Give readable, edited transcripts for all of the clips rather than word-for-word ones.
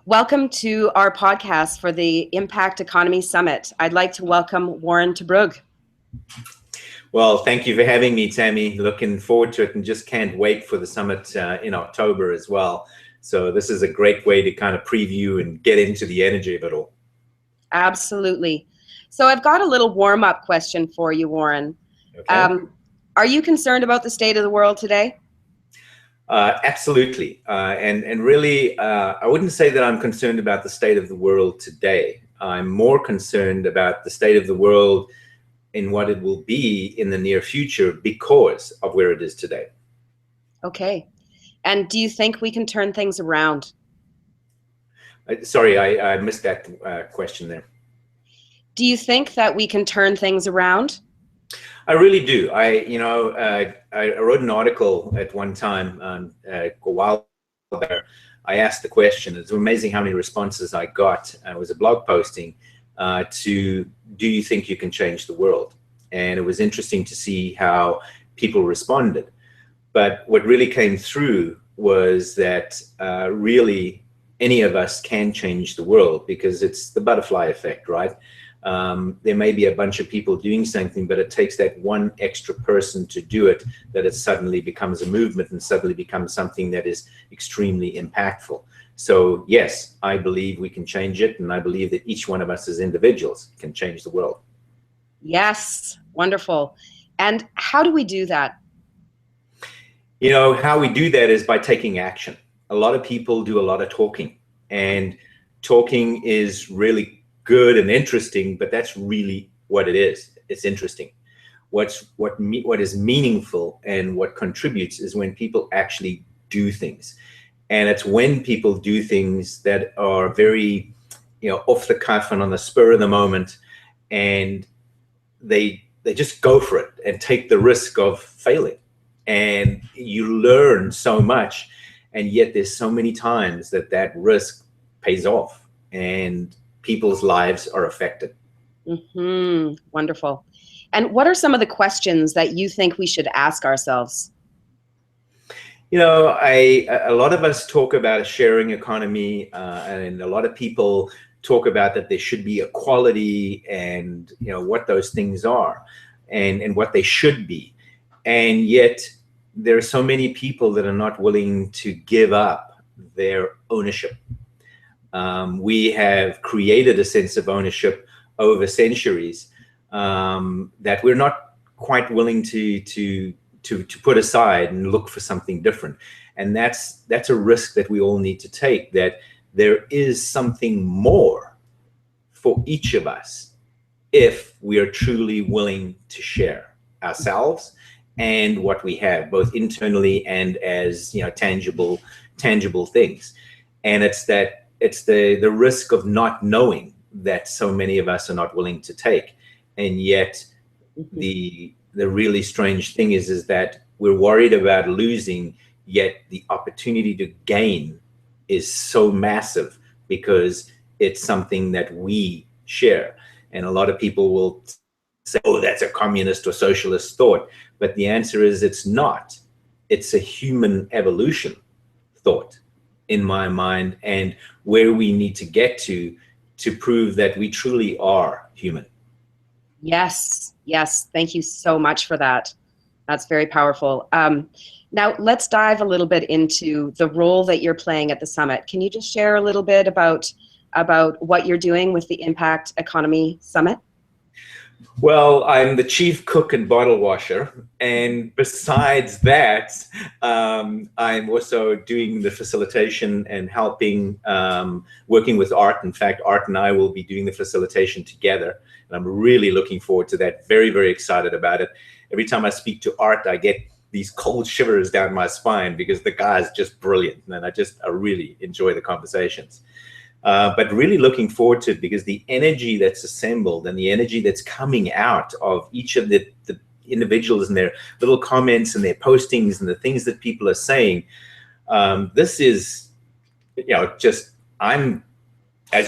Welcome to our podcast for the Impact Economy Summit. I'd like to welcome Warren Te Brugge. Well, thank you for having me, Tammy. Looking forward to it and just can't wait for the summit in October as well. So this is a great way to kind of preview and get into the energy of it all. Absolutely. So I've got a little warm-up question for you, Warren. Okay. Are you concerned about the state of the world today? Absolutely. And really, I wouldn't say that I'm concerned about the state of the world today. I'm more concerned about the state of the world in what it will be in the near future because of where it is today. Okay. And do you think we can turn things around? Sorry, I missed that question there. Do you think that we can turn things around? I really do. I wrote an article at one time a while back. I asked the question. It's amazing how many responses I got. It was a blog posting to, do you think you can change the world? And it was interesting to see how people responded. But what really came through was that really any of us can change the world because it's the butterfly effect, right? There may be a bunch of people doing something, but it takes that one extra person to do it, that it suddenly becomes a movement and suddenly becomes something that is extremely impactful. So yes, I believe we can change it, and I believe that each one of us as individuals can change the world. Yes, wonderful. And how do we do that? You know, how we do that is by taking action. A lot of people do a lot of talking, and talking is really good and interesting, but that's really what it is. It's interesting. What is meaningful and what contributes is when people actually do things. And it's when people do things that are very, off the cuff and on the spur of the moment, and they just go for it and take the risk of failing. And you learn so much, and yet there's so many times that risk pays off and people's lives are affected. Mm-hmm. Wonderful. And what are some of the questions that you think we should ask ourselves? A lot of us talk about a sharing economy, and a lot of people talk about that there should be equality and, what those things are and what they should be. And yet there are so many people that are not willing to give up their ownership. We have created a sense of ownership over centuries that we're not quite willing to put aside and look for something different. And that's a risk that we all need to take, that there is something more for each of us if we are truly willing to share ourselves and what we have, both internally and as tangible things. And it's the risk of not knowing that so many of us are not willing to take. And yet the really strange thing is that we're worried about losing, yet the opportunity to gain is so massive because it's something that we share. And a lot of people will say, oh, that's a communist or socialist thought. But the answer is it's not. It's a human evolution thought in my mind, and where we need to get to prove that we truly are human. Yes. Thank you so much for that. That's very powerful. Now let's dive a little bit into the role that you're playing at the summit. Can you just share a little bit about what you're doing with the Impact Economy Summit? Well, I'm the chief cook and bottle washer, and besides that, I'm also doing the facilitation and helping, working with Art. In fact, Art and I will be doing the facilitation together, and I'm really looking forward to that. Very, very excited about it. Every time I speak to Art, I get these cold shivers down my spine because the guy is just brilliant, and I really enjoy the conversations. But really looking forward to it because the energy that's assembled and the energy that's coming out of each of the individuals and their little comments and their postings and the things that people are saying, this is, as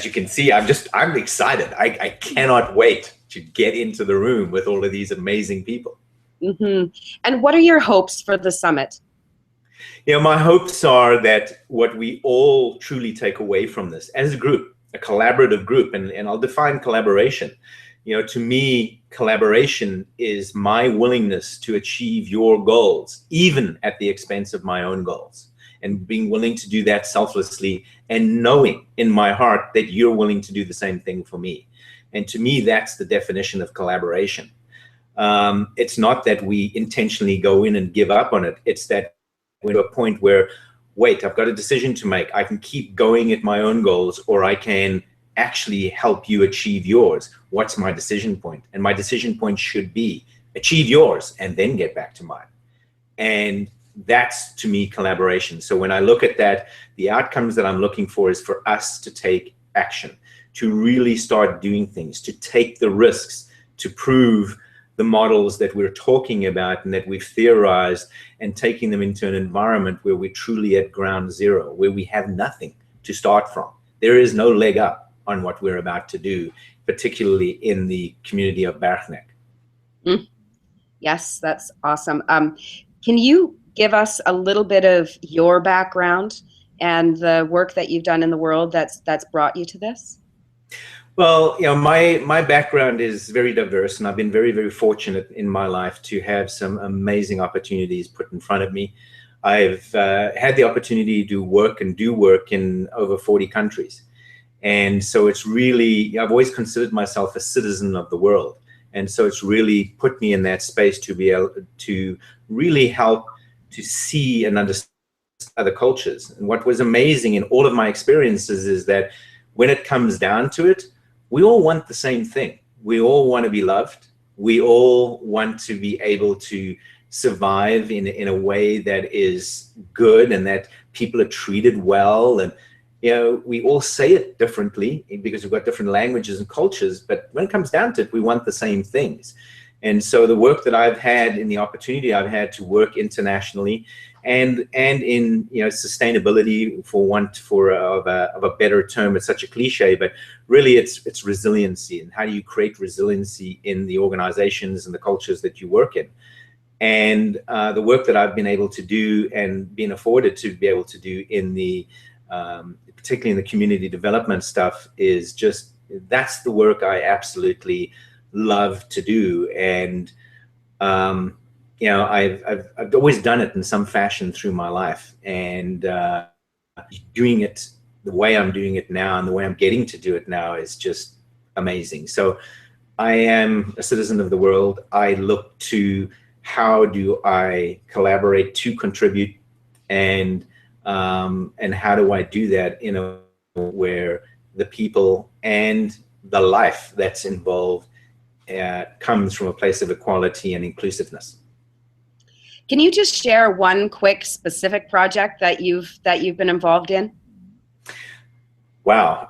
you can see, I'm excited. I cannot wait to get into the room with all of these amazing people. Mm-hmm. And what are your hopes for the summit? My hopes are that what we all truly take away from this as a group, a collaborative group, and I'll define collaboration. To me, collaboration is my willingness to achieve your goals, even at the expense of my own goals, and being willing to do that selflessly and knowing in my heart that you're willing to do the same thing for me. And to me, that's the definition of collaboration. It's not that we intentionally go in and give up on it. It's that we're to a point where, wait, I've got a decision to make. I can keep going at my own goals, or I can actually help you achieve yours. What's my decision point? And my decision point should be achieve yours and then get back to mine. And that's, to me, collaboration. So when I look at that, the outcomes that I'm looking for is for us to take action, to really start doing things, to take the risks, to prove the models that we're talking about and that we've theorized, and taking them into an environment where we're truly at ground zero, where we have nothing to start from. There is no leg up on what we're about to do, particularly in the community of Bergnek. Yes, that's awesome. Can you give us a little bit of your background and the work that you've done in the world that's brought you to this? Well, my background is very diverse, and I've been very, very fortunate in my life to have some amazing opportunities put in front of me. I've had the opportunity to do work in over 40 countries. And so it's really, I've always considered myself a citizen of the world. And so it's really put me in that space to be able to really help to see and understand other cultures. And what was amazing in all of my experiences is that when it comes down to it, we all want the same thing. We all want to be loved. We all want to be able to survive in a way that is good and that people are treated well. And we all say it differently because we've got different languages and cultures, but when it comes down to it, we want the same things. And so the work that I've had and the opportunity I've had to work internationally and in sustainability, for want of a better term, it's such a cliche, but really it's resiliency. And how do you create resiliency in the organizations and the cultures that you work in? And the work that I've been able to do and been afforded to be able to do in the particularly in the community development stuff is just, that's the work I absolutely love to do. And I've always done it in some fashion through my life, and doing it the way I'm doing it now and the way I'm getting to do it now is just amazing. So I am a citizen of the world. I look to how do I collaborate to contribute, and how do I do that in a where the people and the life that's involved comes from a place of equality and inclusiveness. Can you just share one quick specific project that you've been involved in? Wow.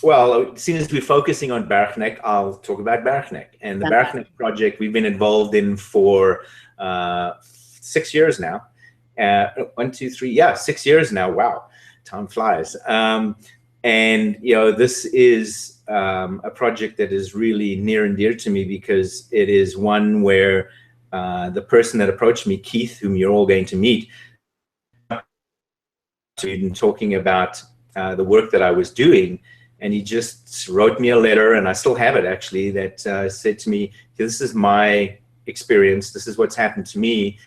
Well, seeing as we're focusing on Bergnek, I'll talk about Bergnek. And the Bergnek project we've been involved in for 6 years now. 1, 2, 3, yeah, 6 years now. Wow, time flies. And this is a project that is really near and dear to me because it is one where the person that approached me, Keith, whom you're all going to meet, talking about the work that I was doing, and he just wrote me a letter, and I still have it actually, that said to me, this is my experience, this is what's happened to me,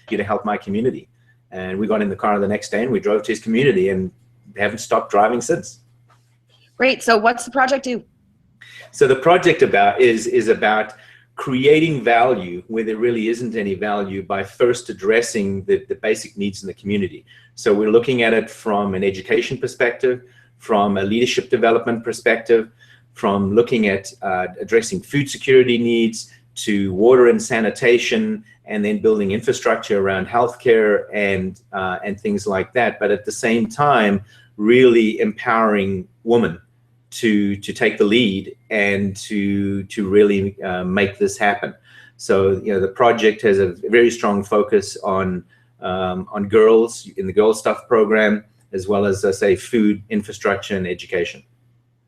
to help my community. And we got in the car the next day and we drove to his community and haven't stopped driving since. Great. So what's the project do? So the project is about creating value where there really isn't any value by first addressing the basic needs in the community. So we're looking at it from an education perspective, from a leadership development perspective, from looking at addressing food security needs, to water and sanitation, and then building infrastructure around healthcare and things like that. But at the same time, really empowering women to take the lead and to really make this happen. So the project has a very strong focus on girls in the Girl Stuff program, as well as, I say, food, infrastructure, and education.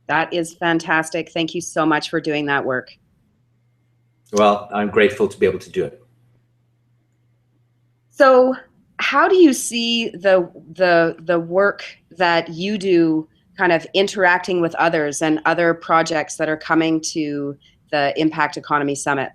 That is fantastic. Thank you so much for doing that work. Well, I'm grateful to be able to do it. So how do you see the work that you do kind of interacting with others and other projects that are coming to the Impact Economy Summit?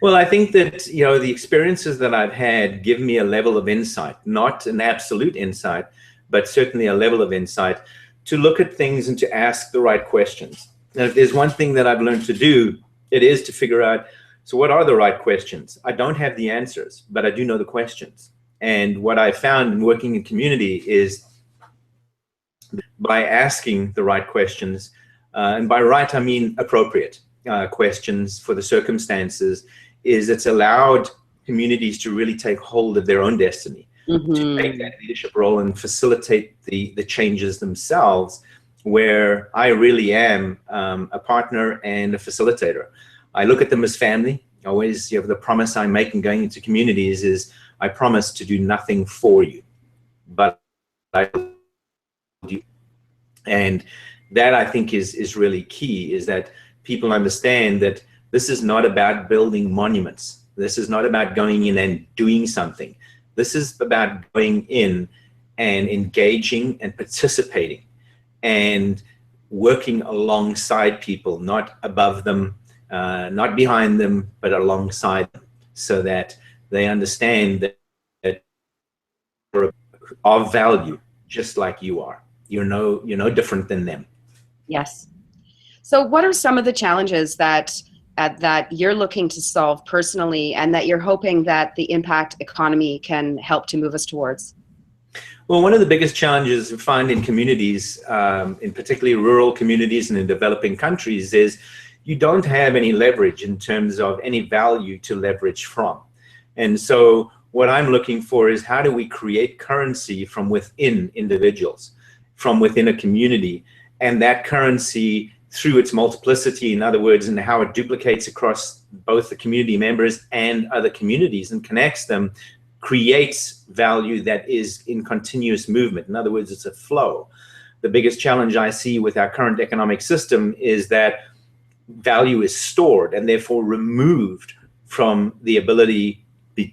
Well, I think that, the experiences that I've had give me a level of insight, not an absolute insight, but certainly a level of insight to look at things and to ask the right questions. And if there's one thing that I've learned to do, it is to figure out, so what are the right questions? I don't have the answers, but I do know the questions. And what I found in working in community is by asking the right questions, and by right, I mean appropriate questions for the circumstances, is it's allowed communities to really take hold of their own destiny, to take that leadership role and facilitate the changes themselves, where I really am a partner and a facilitator. I look at them as family. Always, the promise I'm making going into communities is I promise to do nothing for you, but I do. And that, I think, is really key, is that people understand that this is not about building monuments. This is not about going in and doing something. This is about going in and engaging and participating and working alongside people, not above them, not behind them, but alongside them, so that they understand that they're of value, just like you are. You're no different than them. Yes. So what are some of the challenges that you're looking to solve personally, and that you're hoping that the impact economy can help to move us towards? Well, one of the biggest challenges we find in communities, in particularly rural communities and in developing countries, is you don't have any leverage in terms of any value to leverage from. And so what I'm looking for is, how do we create currency from within individuals, from within a community, and that currency through its multiplicity, in other words, and how it duplicates across both the community members and other communities and connects them, creates value that is in continuous movement. In other words, it's a flow. The biggest challenge I see with our current economic system is that value is stored and therefore removed from the ability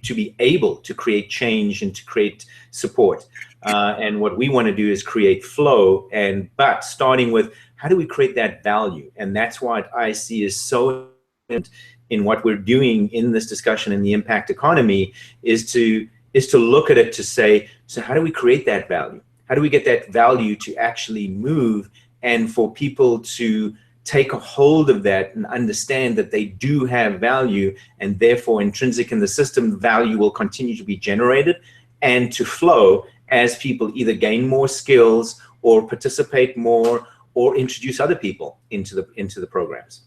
to be able to create change and to create support. And what we want to do is create flow, but starting with, how do we create that value? And that's what I see is so important in what we're doing in this discussion in the impact economy, is to look at it to say, so how do we create that value? How do we get that value to actually move, and for people to take a hold of that and understand that they do have value, and therefore intrinsic in the system, value will continue to be generated and to flow as people either gain more skills or participate more or introduce other people into the programs.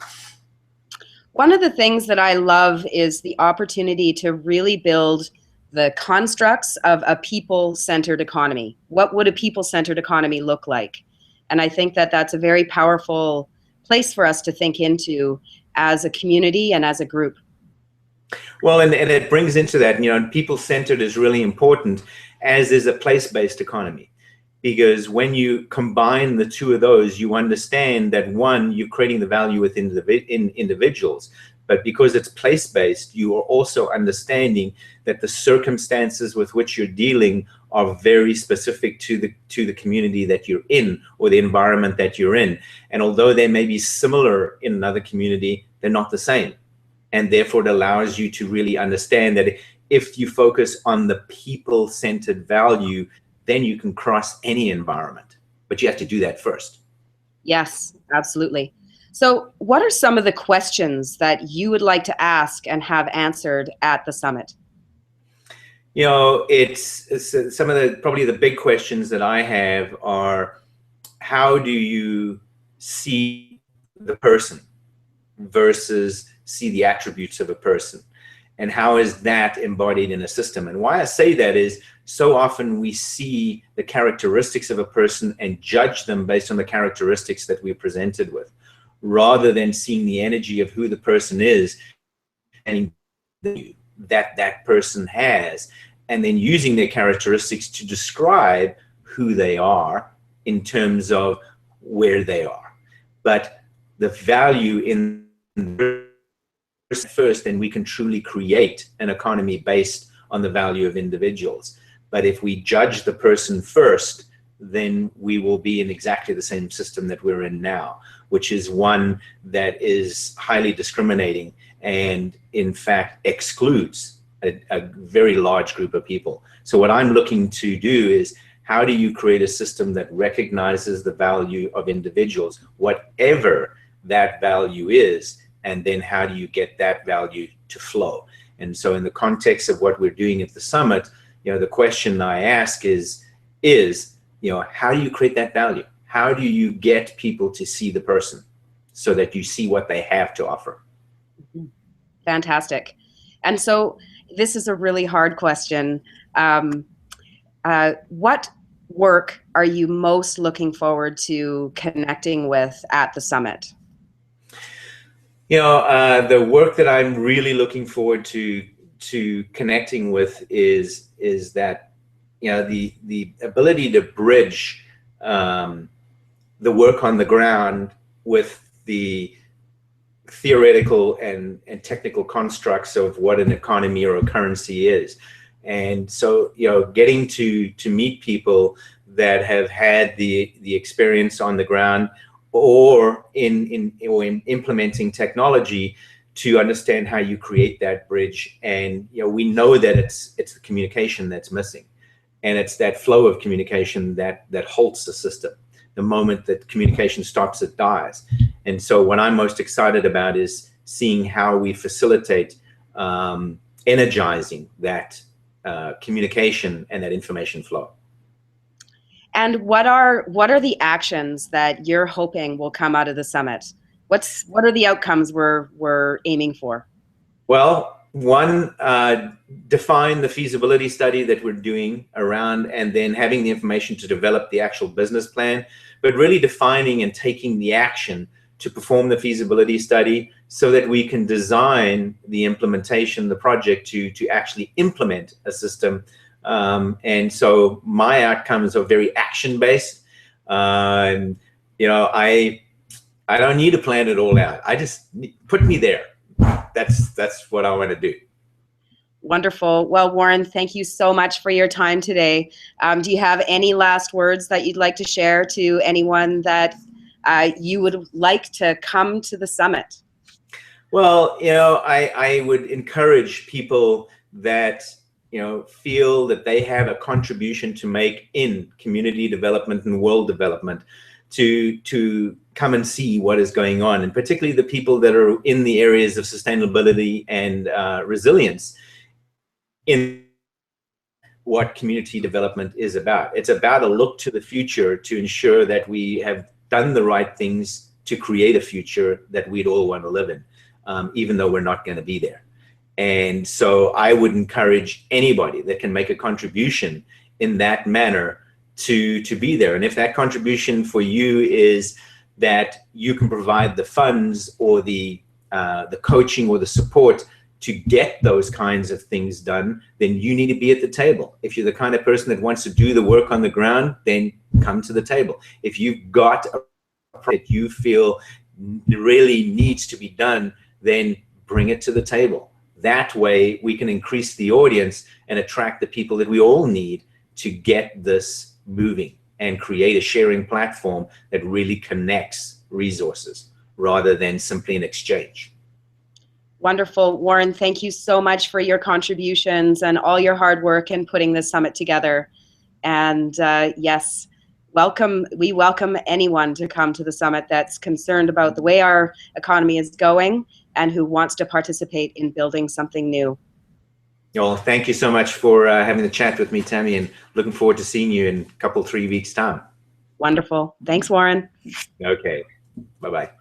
One of the things that I love is the opportunity to really build the constructs of a people-centered economy. What would a people-centered economy look like? And I think that that's a very powerful place for us to think into as a community and as a group. Well, and it brings into that, people-centered is really important, as is a place-based economy. Because when you combine the two of those, you understand that, one, you're creating the value within individuals, but because it's place-based, you are also understanding that the circumstances with which you're dealing are very specific to the community that you're in, or the environment that you're in. And although they may be similar in another community, they're not the same. And therefore, it allows you to really understand that if you focus on the people-centered value, then you can cross any environment, but you have to do that first. Yes, absolutely. So what are some of the questions that you would like to ask and have answered at the summit? It's some of probably the big questions that I have are, how do you see the person versus see the attributes of a person? And how is that embodied in a system? And why I say that is, so often we see the characteristics of a person and judge them based on the characteristics that we're presented with, rather than seeing the energy of who the person is and that person has, and then using their characteristics to describe who they are in terms of where they are. But the value in first, then we can truly create an economy based on the value of individuals. But if we judge the person first, then we will be in exactly the same system that we're in now, which is one that is highly discriminating and in fact excludes a very large group of people. So what I'm looking to do is, how do you create a system that recognizes the value of individuals, whatever that value is, and then how do you get that value to flow? And so in the context of what we're doing at the summit, the question I ask is, how do you create that value? How do you get people to see the person so that you see what they have to offer? Fantastic. And so this is a really hard question. What work are you most looking forward to connecting with at the summit? The work that I'm really looking forward to connecting with is that the ability to bridge the work on the ground with the theoretical and technical constructs of what an economy or a currency is. And so, getting to meet people that have had the experience on the ground or in implementing technology to understand how you create that bridge. And we know that it's the communication that's missing, and it's that flow of communication that halts the system. The moment that communication stops, it dies. And so what I'm most excited about is seeing how we facilitate energizing that communication and that information flow. And what are the actions that you're hoping will come out of the summit? What are the outcomes we're aiming for? Well, one, define the feasibility study that we're doing around, and then having the information to develop the actual business plan, but really defining and taking the action to perform the feasibility study so that we can design the implementation, the project to actually implement a system. And so my outcomes are very action-based. I don't need to plan it all out. I just put me there. That's what I want to do. Wonderful. Well, Warren, thank you so much for your time today. Do you have any last words that you'd like to share to anyone that you would like to come to the summit? Well, I would encourage people that feel that they have a contribution to make in community development and world development to come and see what is going on, and particularly the people that are in the areas of sustainability and resilience in what community development is about. It's about a look to the future to ensure that we have done the right things to create a future that we'd all want to live in, even though we're not going to be there. And so I would encourage anybody that can make a contribution in that manner to be there. And if that contribution for you is that you can provide the funds or the coaching or the support to get those kinds of things done, then you need to be at the table. If you're the kind of person that wants to do the work on the ground, then come to the table. If you've got a project that you feel really needs to be done, then bring it to the table. That way we can increase the audience and attract the people that we all need to get this moving and create a sharing platform that really connects resources rather than simply an exchange. Wonderful. Warren, thank you so much for your contributions and all your hard work in putting this summit together. And yes, we welcome anyone to come to the summit that's concerned about the way our economy is going and who wants to participate in building something new. Well, thank you so much for having the chat with me, Tammy, and looking forward to seeing you in a couple, 3 weeks' time. Wonderful. Thanks, Warren. Okay. Bye-bye.